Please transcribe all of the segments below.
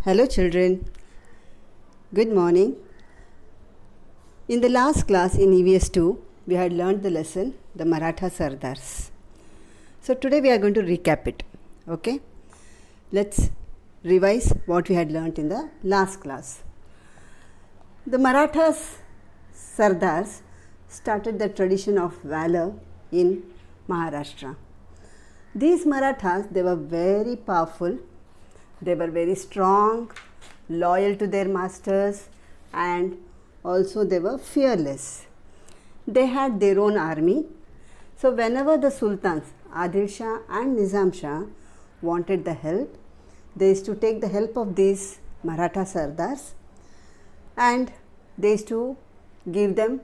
Hello children, good morning. In the last class in EVS 2, we had learned the lesson, the Maratha Sardars. So today we are going to recap it, okay? Let's revise what we had learned in the last class. The Marathas Sardars started the tradition of valor in Maharashtra. These Marathas, they were very powerful. They were very strong, loyal to their masters, and also they were fearless. They had their own army. So whenever the sultans, Adil Shah and Nizam Shah, wanted the help, they used to take the help of these Maratha Sardars and they used to give them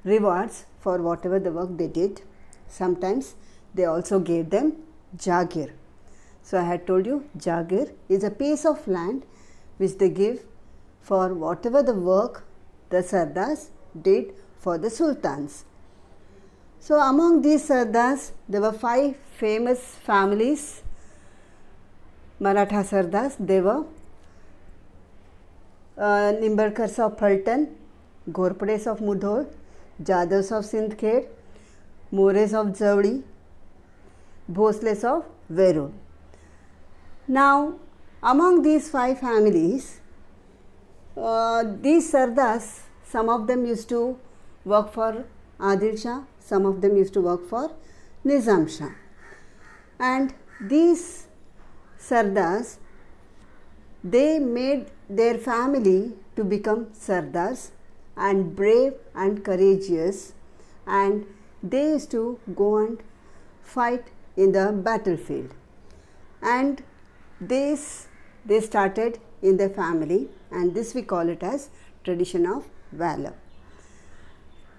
rewards for whatever the work they did. Sometimes they also gave them Jagir. So I had told you Jagir is a piece of land which they give for whatever the work the Sardars did for the sultans. So among these Sardars, there were 5 famous families, Maratha Sardars. They were Nimbarkars of Phaltan, Ghorpades of Mudhol, Jadavs of Sindkhed, Mores of Javdi, Bhosles of Verul. Now, among these 5 families, these Sardars, some of them used to work for Adil Shah, some of them used to work for Nizam Shah. And these Sardars, they made their family to become Sardars and brave and courageous, and they used to go and fight in the battlefield. And they started in their family, and this we call it as tradition of valor.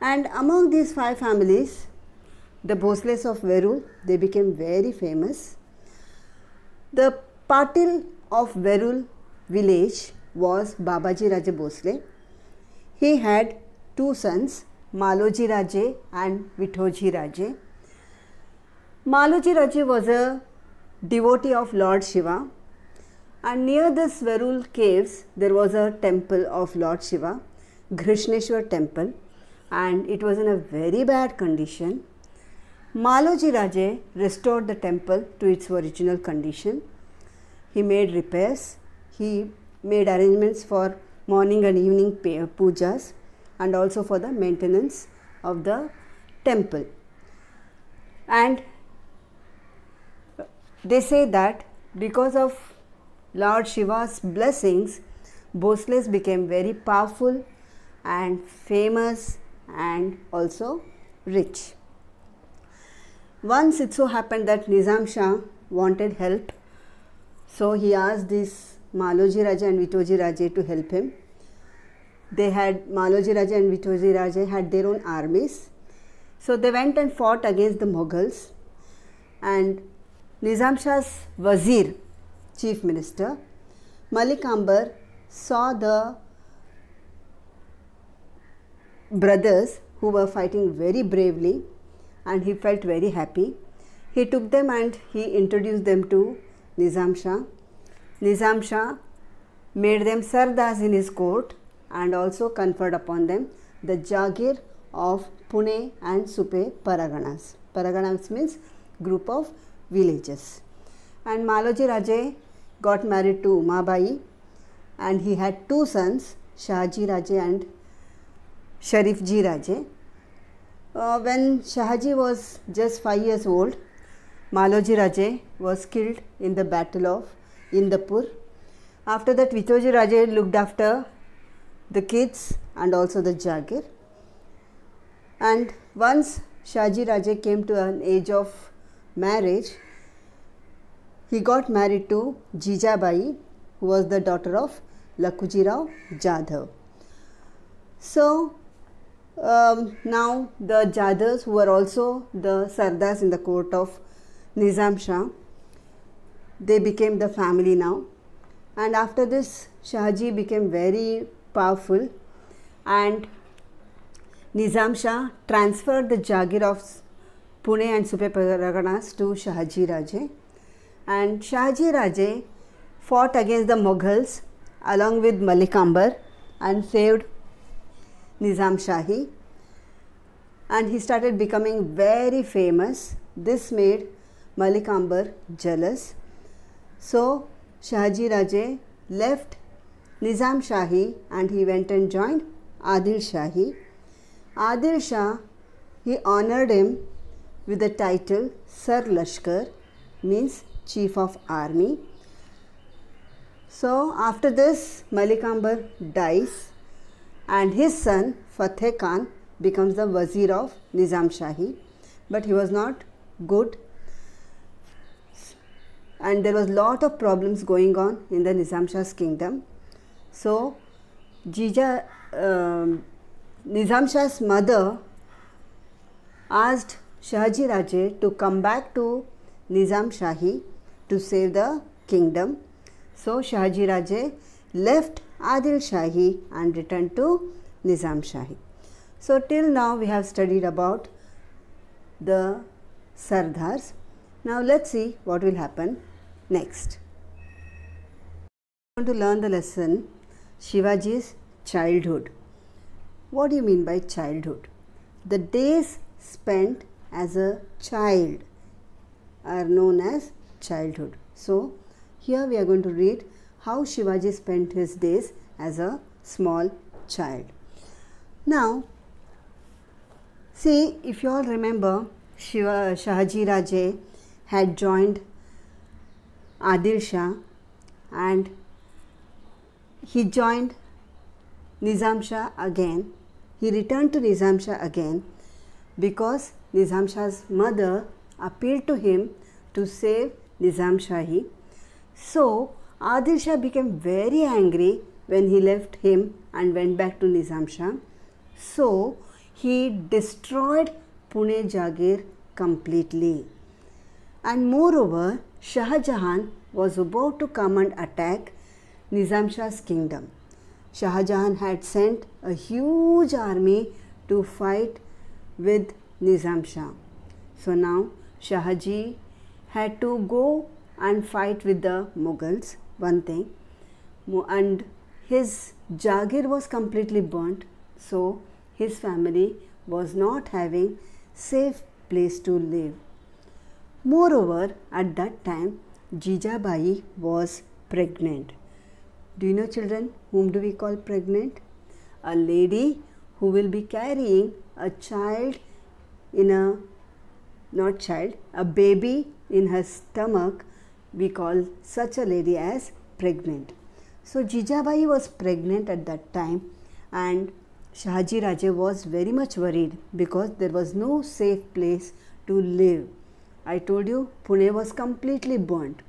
And among these 5 families, the Bhosles of Verul, they became very famous. The Patil of Verul village was Babaji Raje Bhosle. He had 2 sons, Maloji Raje and Vithoji Raje. Maloji Raje was a devotee of Lord Shiva, and near this Verul caves there was a temple of Lord Shiva, Grishneshwar temple, and it was in a very bad condition. Maloji Raje restored the temple to its original condition. He made repairs, he made arrangements for morning and evening pujas, and also for the maintenance of the temple. And they say that because of Lord Shiva's blessings, Bhosles became very powerful and famous and also rich. Once it so happened that Nizam Shah wanted help, so he asked this Maloji Raje and Vithoji Raje to help him. Maloji Raje and Vithoji Raje had their own armies, so they went and fought against the Mughals, and Nizam Shah's Wazir, Chief Minister, Malik Ambar, saw the brothers who were fighting very bravely, and he felt very happy. He took them and he introduced them to Nizam Shah. Nizam Shah made them Sardars in his court and also conferred upon them the Jagir of Pune and Supe Paraganas. Paraganas means group of villages. And Maloji Raje got married to Umabai, and he had 2 sons, Shahaji Raje and Sharifji Raje. When Shahaji was just 5 years old, Maloji Raje was killed in the battle of Indapur. After that, Vithoji Raje looked after the kids and also the Jagir. And once Shahaji Raje came to an age of marriage, he got married to Jijabai, who was the daughter of Lakhuji Rao Jadhav. So now the Jadhavs, who were also the Sardars in the court of Nizam Shah, they became the family now. And after this, Shahaji became very powerful, and Nizam Shah transferred the Jagir of Pune and Supe Paraganas to Shahaji Raje, and Shahaji Raje fought against the Mughals along with Malik Ambar and saved Nizam Shahi, and he started becoming very famous. This made Malik Ambar jealous. So Shahaji Raje left Nizam Shahi and he went and joined Adil Shahi. Adil Shah, he honored him with the title Sar Lashkar, means Chief of Army. So after this, Malik Ambar dies and his son Fateh Khan becomes the Wazir of Nizam Shahi, but he was not good and there was lot of problems going on in the Nizam Shah's kingdom. So Nizam Shah's mother asked Shahaji Raje to come back to Nizam Shahi to save the kingdom. So Shahaji Raje left Adil Shahi and returned to Nizam Shahi. So till now we have studied about the Sardars. Now let's see what will happen next. We are going to learn the lesson Shivaji's childhood. What do you mean by childhood? The days spent as a child are known as childhood. So here we are going to read how Shivaji spent his days as a small child. Now see, if you all remember, Shahaji Raje had joined Adil Shah and he joined Nizam Shah again. He returned to Nizam Shah again because Nizam Shah's mother appealed to him to save Nizam Shahi. So Adil Shah became very angry when he left him and went back to Nizam Shah. So he destroyed Pune Jagir completely. And moreover, Shah Jahan was about to come and attack Nizam Shah's kingdom. Shah Jahan had sent a huge army to fight with Nizam Shah. So now Shahaji had to go and fight with the Mughals, one thing, and his Jagir was completely burnt, so his family was not having safe place to live. Moreover, at that time, Jijabai was pregnant. Do you know, children, whom do we call pregnant? A lady who will be carrying a child in a, not child, a baby in her stomach. We call such a lady as pregnant. So Jijabai was pregnant at that time and Shahaji Raje was very much worried because there was no safe place to live. I told you Pune was completely burnt.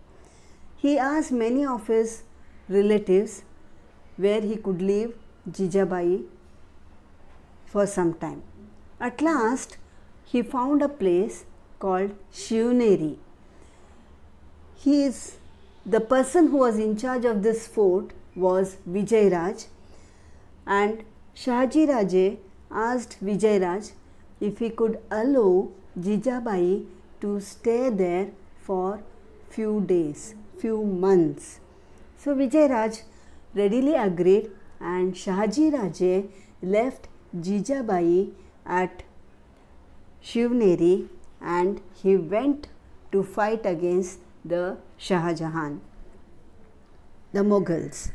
He asked many of his relatives where he could leave Jijabai for some time. At last he found a place called Shivneri. The person who was in charge of this fort was Vijay Raj, and Shahaji Raje asked Vijay Raj if he could allow Jijabai to stay there for few days, few months. So Vijay Raj readily agreed and Shahaji Raje left Jijabai at Shivneri and he went to fight against the Shah Jahan, the Mughals.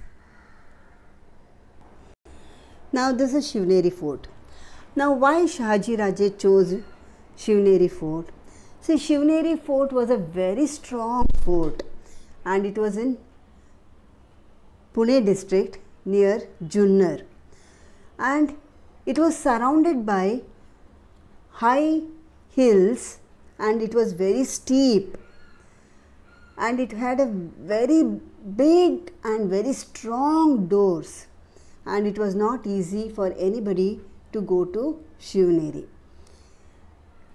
Now this is Shivneri fort. Now why Shahaji Raje chose Shivneri fort? See, Shivneri fort was a very strong fort and it was in Pune district near Junnar, and it was surrounded by high hills and it was very steep and it had a very big and very strong doors and it was not easy for anybody to go to Shivneri.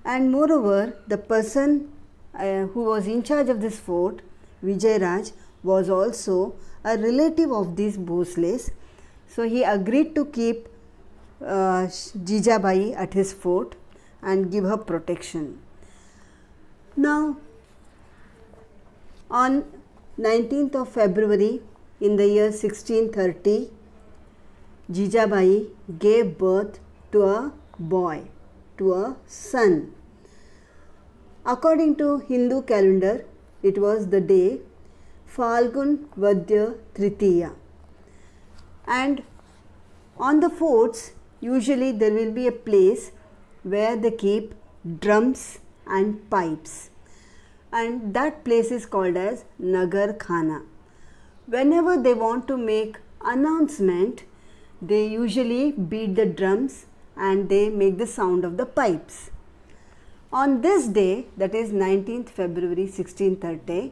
And moreover, the person who was in charge of this fort, Vijay Raj, was also a relative of these Bhosles. So he agreed to keep Jijabai at his fort and give her protection. Now, on 19th of February in the year 1630, Jijabai gave birth to a boy, to a son. According to Hindu calendar, it was the day Falgun Vadya Tritiya. And on the forts, usually there will be a place where they keep drums and pipes. And that place is called as Nagar Khana. Whenever they want to make announcement, they usually beat the drums and they make the sound of the pipes. On this day, that is 19th February 1630,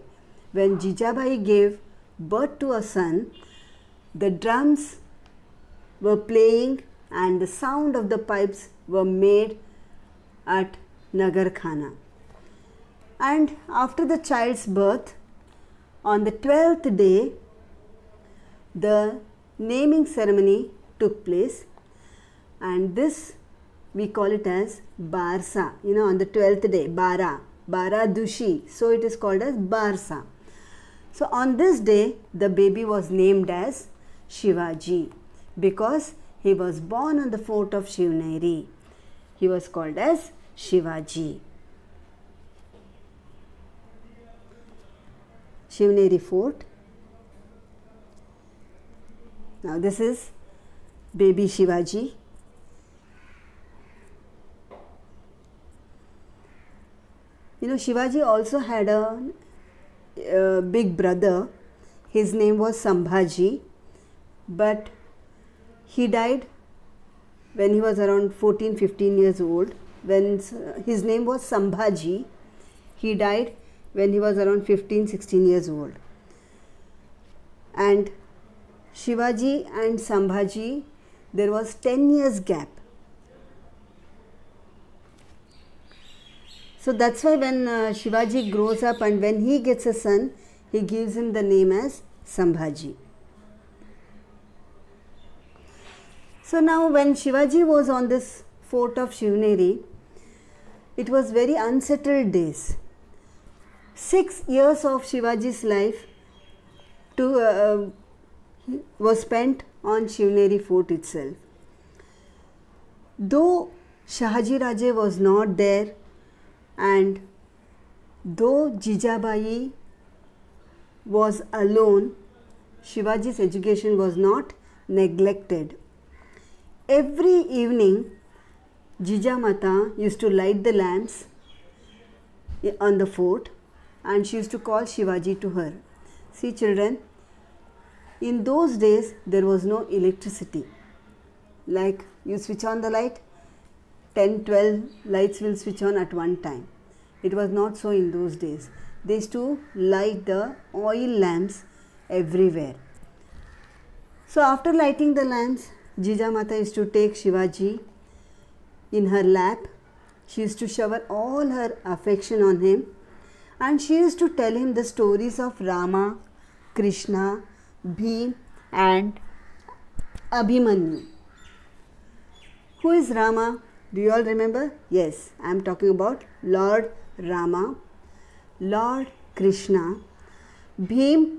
when Jijabai gave birth to a son, the drums were playing and the sound of the pipes were made at Nagar Khana. And after the child's birth, on the 12th day, the naming ceremony took place, and this we call it as Barsa. On the 12th day, Bara Dushi, so it is called as Barsa. So on this day, the baby was named as Shivaji because he was born on the fort of Shivneri. He was called as Shivaji. Shivneri fort. Now this is baby Shivaji. Shivaji also had a big brother. His name was Sambhaji, but he died when he was around 14-15 years old. When his name was Sambhaji, he died when he was around 15-16 years old. And Shivaji and Sambhaji, there was 10 years gap. So that's why when Shivaji grows up and when he gets a son, he gives him the name as Sambhaji. So now when Shivaji was on this fort of Shivneri, it was very unsettled days. 6 years of Shivaji's life was spent on Shivneri fort itself. Though Shahaji Raje was not there, and though Jijabai was alone, Shivaji's education was not neglected. Every evening, Jijamata used to light the lamps on the fort and she used to call Shivaji to her. See children, in those days there was no electricity. Like you switch on the light, 10-12 lights will switch on at one time. It was not so in those days. They used to light the oil lamps everywhere. So after lighting the lamps, Jijamata used to take Shivaji in her lap. She used to shower all her affection on him, and she used to tell him the stories of Rama, Krishna, Bhim and Abhimanyu. Who is Rama? Do you all remember? Yes, I am talking about Lord Rama, Lord Krishna. Bhim,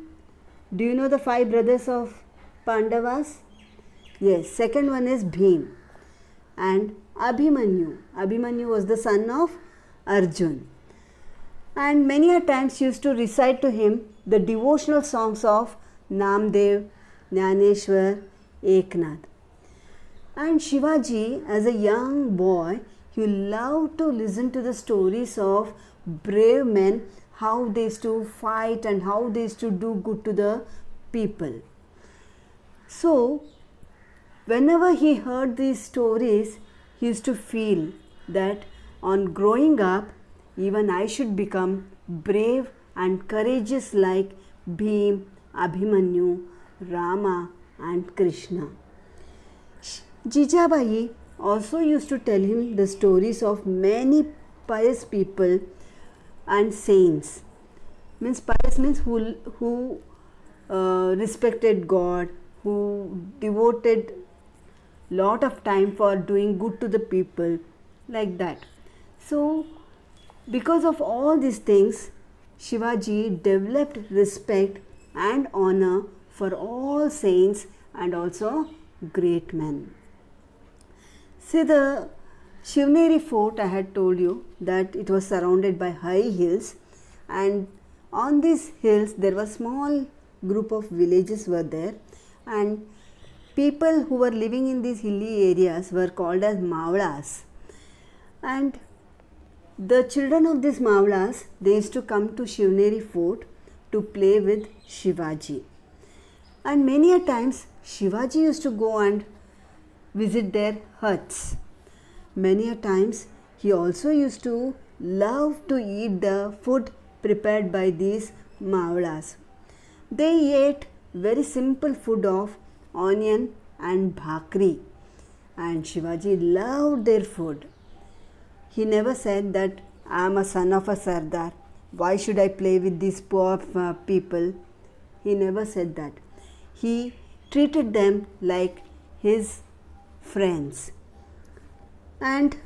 do you know the 5 brothers of Pandavas? Yes, second one is Bhim. And Abhimanyu. Abhimanyu was the son of Arjun. And many a times she used to recite to him the devotional songs of Namdev, Jnaneshwar, Eknath. And Shivaji, as a young boy, he loved to listen to the stories of brave men, how they used to fight and how they used to do good to the people. So, whenever he heard these stories, he used to feel that on growing up, even I should become brave and courageous like Bhim, Abhimanyu, Rama and Krishna. Jijabai also used to tell him the stories of many pious people and saints. Means pious means who respected God, who devoted lot of time for doing good to the people, like that. So because of all these things, Shivaji developed respect and honor for all saints and also great men. See, the Shivneri fort, I had told you that it was surrounded by high hills, and on these hills there was small group of villages were there, and people who were living in these hilly areas were called as Mavlas. And the children of these Mavlas, they used to come to Shivneri fort to play with Shivaji. And many a times Shivaji used to go and visit their huts. Many a times he also used to love to eat the food prepared by these Mavlas. They ate very simple food of onion and bhakri, and Shivaji loved their food. He never said that I am a son of a Sardar, why should I play with these poor people? He never said that. He treated them like his friends. And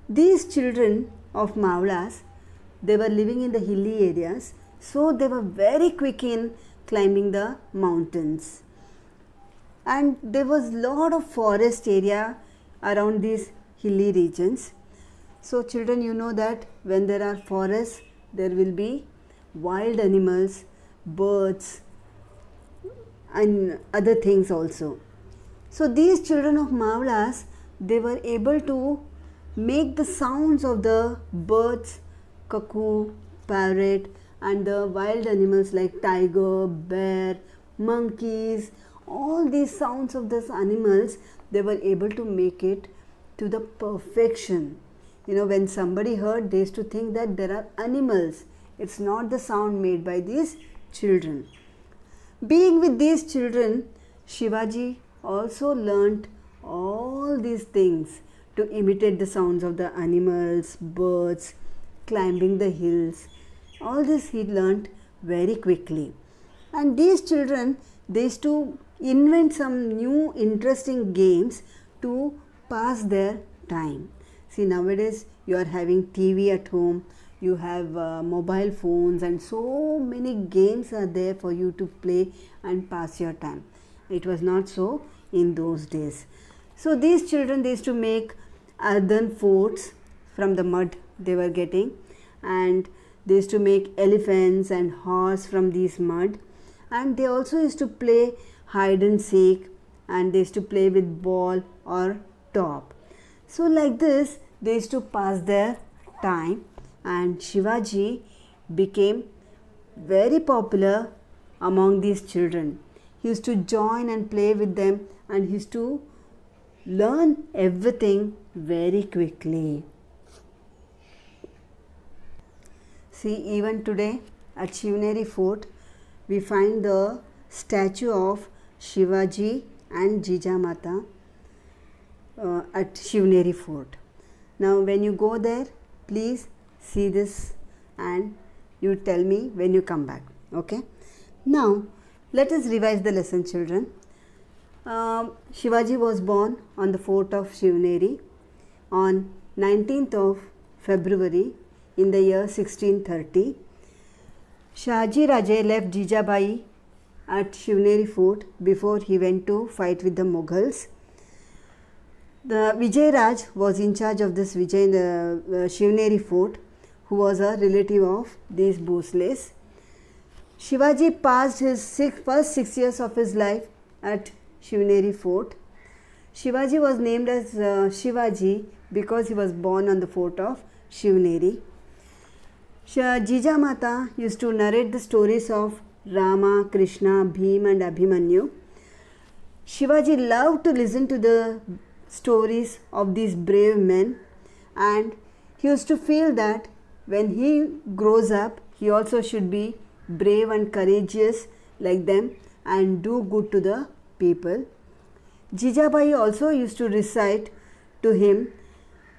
these children of Mavlas, they were living in the hilly areas, so they were very quick in climbing the mountains. And there was lot of forest area around these hilly regions. So children, you know that when there are forests, there will be wild animals, birds and other things also. So these children of Mavlas, they were able to make the sounds of the birds, cuckoo, parrot, and the wild animals like tiger, bear, monkeys, all these sounds of these animals, they were able to make it to the perfection. You know, when somebody heard, they used to think that there are animals. It's not the sound made by these children. Being with these children, Shivaji also learnt all these things to imitate the sounds of the animals, birds, climbing the hills. All this he learnt very quickly. And these children, they used to invent some new interesting games to pass their time. See, nowadays you are having TV at home, you have mobile phones, and so many games are there for you to play and pass your time. It was not so in those days. So these children, they used to make earthen forts from the mud they were getting, and they used to make elephants and horse from these mud, and they also used to play hide and seek, and they used to play with ball or top. So like this they used to pass their time, and Shivaji became very popular among these children. He used to join and play with them, and he used to learn everything very quickly. See, even today at Shivneri fort we find the statue of Shivaji and Jijamata at Shivneri fort. Now when you go there, please see this and you tell me when you come back. Okay. Now let us revise the lesson, children. Shivaji was born on the fort of Shivneri on 19th of February in the year 1630. Shahaji Raje left Jijabai at Shivneri fort before he went to fight with the Mughals. The Vijay Raj was in charge of this Shivneri fort, who was a relative of these Bhosles. Shivaji passed his first 6 years of his life at Shivneri fort. Shivaji was named as Shivaji because he was born on the fort of Shivneri. Jijamata used to narrate the stories of Rama, Krishna, Bhim and Abhimanyu. Shivaji loved to listen to the stories of these brave men, and he used to feel that when he grows up, he also should be brave and courageous like them and do good to the people. Jijabai also used to recite to him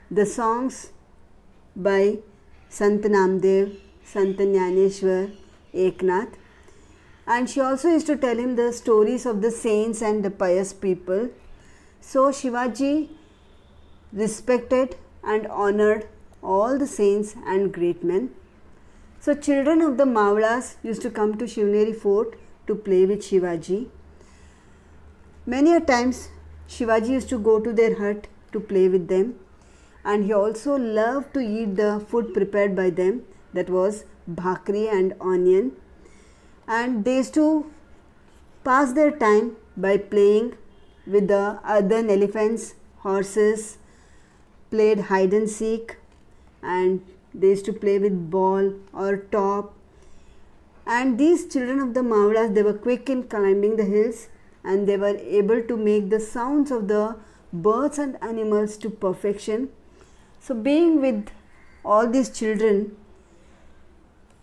the songs by Sant Namdev, Sant Jnaneshwar, Eknath, and she also used to tell him the stories of the saints and the pious people. So Shivaji respected and honored all the saints and great men. So children of the Mavalas used to come to Shivneri fort to play with Shivaji. Many a times Shivaji used to go to their hut to play with them, and he also loved to eat the food prepared by them, that was bhakri and onion. And they used to pass their time by playing with the other elephants, horses, played hide and seek, and they used to play with ball or top. And these children of the Mavalas, they were quick in climbing the hills, and they were able to make the sounds of the birds and animals to perfection. So being with all these children,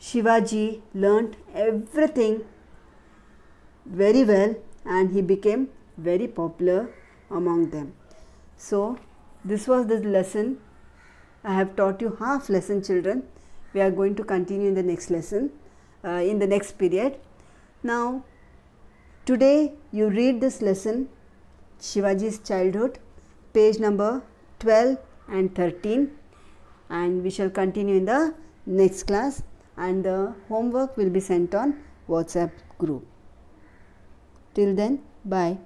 Shivaji learnt everything very well, and he became very popular among them. So this was the lesson. I have taught you half lesson, children. We are going to continue in the next lesson, in the next period. Now today you read this lesson, Shivaji's childhood, page number 12 and 13, and we shall continue in the next class, and the homework will be sent on WhatsApp group. Till then, bye.